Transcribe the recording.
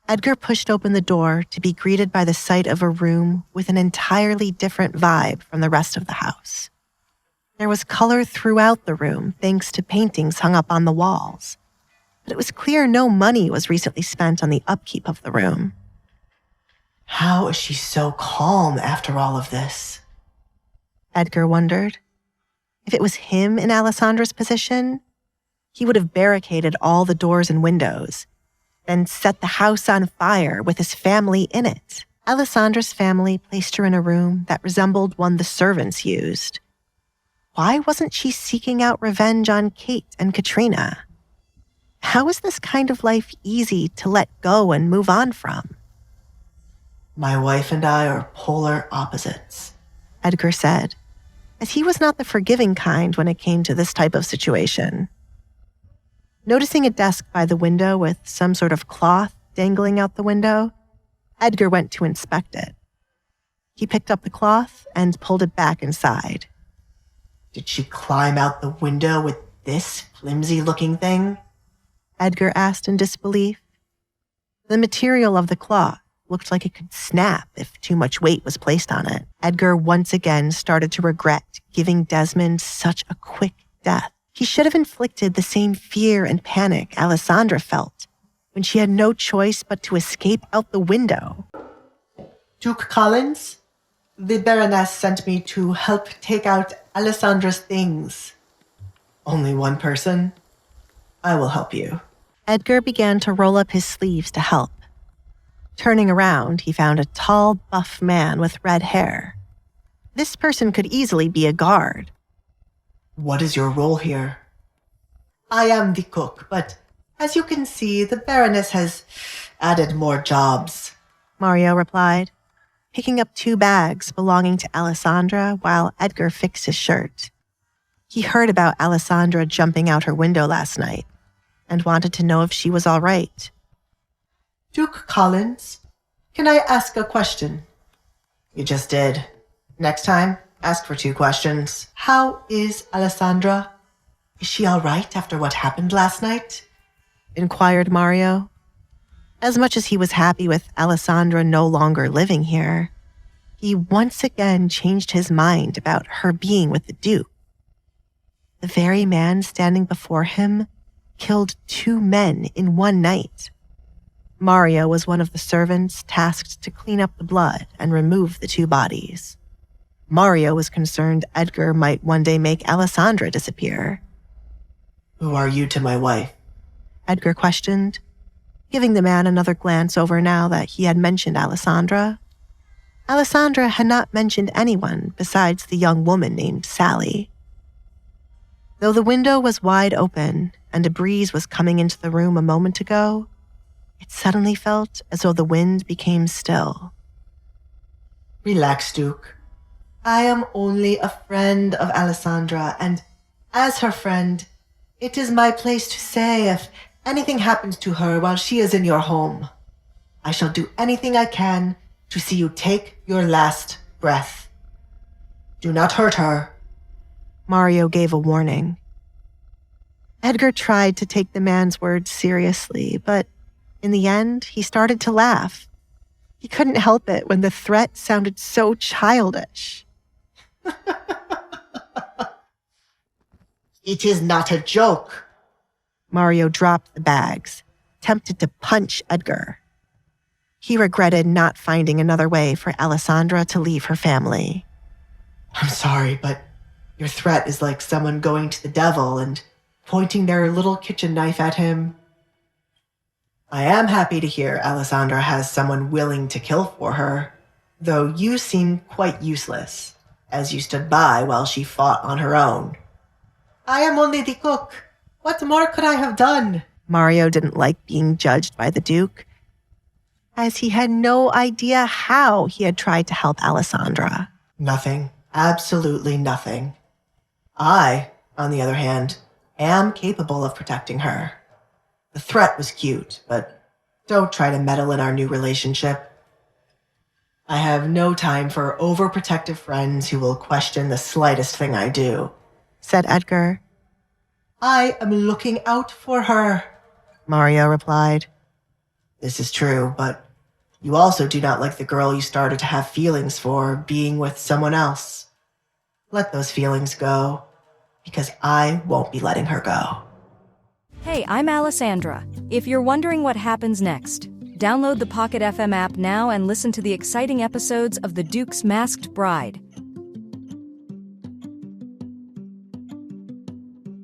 Edgar pushed open the door to be greeted by the sight of a room with an entirely different vibe from the rest of the house. There was color throughout the room thanks to paintings hung up on the walls, but it was clear no money was recently spent on the upkeep of the room. How is she so calm after all of this? Edgar wondered. If it was him in Alessandra's position, he would have barricaded all the doors and windows, then set the house on fire with his family in it. Alessandra's family placed her in a room that resembled one the servants used. Why wasn't she seeking out revenge on Kate and Katrina? How is this kind of life easy to let go and move on from? My wife and I are polar opposites, Edgar said, as he was not the forgiving kind when it came to this type of situation. Noticing a desk by the window with some sort of cloth dangling out the window, Edgar went to inspect it. He picked up the cloth and pulled it back inside. Did she climb out the window with this flimsy-looking thing? Edgar asked in disbelief. The material of the cloth looked like it could snap if too much weight was placed on it. Edgar once again started to regret giving Desmond such a quick death. He should have inflicted the same fear and panic Alessandra felt when she had no choice but to escape out the window. Duke Collins, the Baroness sent me to help take out Alessandra's things. Only one person? I will help you. Edgar began to roll up his sleeves to help. Turning around, he found a tall, buff man with red hair. This person could easily be a guard. What is your role here? I am the cook, but as you can see, the Baroness has added more jobs, Mario replied, picking up 2 bags belonging to Alessandra while Edgar fixed his shirt. He heard about Alessandra jumping out her window last night and wanted to know if she was all right. Duke Collins, can I ask a question? You just did. Next time, ask for 2 questions. How is Alessandra? Is she all right after what happened last night? Inquired Mario. As much as he was happy with Alessandra no longer living here, he once again changed his mind about her being with the Duke. The very man standing before him killed 2 men in one night. Mario was one of the servants tasked to clean up the blood and remove the 2 bodies. Mario was concerned Edgar might one day make Alessandra disappear. Who are you to my wife? Edgar questioned, giving the man another glance over now that he had mentioned Alessandra. Alessandra had not mentioned anyone besides the young woman named Sally. Though the window was wide open and a breeze was coming into the room a moment ago, it suddenly felt as though the wind became still. Relax, Duke. I am only a friend of Alessandra, and as her friend, it is my place to say if anything happens to her while she is in your home. I shall do anything I can to see you take your last breath. Do not hurt her. Mario gave a warning. Edgar tried to take the man's words seriously, but in the end, he started to laugh. He couldn't help it when the threat sounded so childish. It is not a joke. Mario dropped the bags, tempted to punch Edgar. He regretted not finding another way for Alessandra to leave her family. I'm sorry, but your threat is like someone going to the devil and pointing their little kitchen knife at him. I am happy to hear Alessandra has someone willing to kill for her, though you seem quite useless, as you stood by while she fought on her own. I am only the cook. What more could I have done? Mario didn't like being judged by the Duke, as he had no idea how he had tried to help Alessandra. Nothing. Absolutely nothing. I, on the other hand, am capable of protecting her. The threat was cute, but don't try to meddle in our new relationship. I have no time for overprotective friends who will question the slightest thing I do, said Edgar. I am looking out for her, Mario replied. This is true, but you also do not like the girl you started to have feelings for being with someone else. Let those feelings go, because I won't be letting her go. Hey, I'm Alessandra. If you're wondering what happens next, download the Pocket FM app now and listen to the exciting episodes of The Duke's Masked Bride.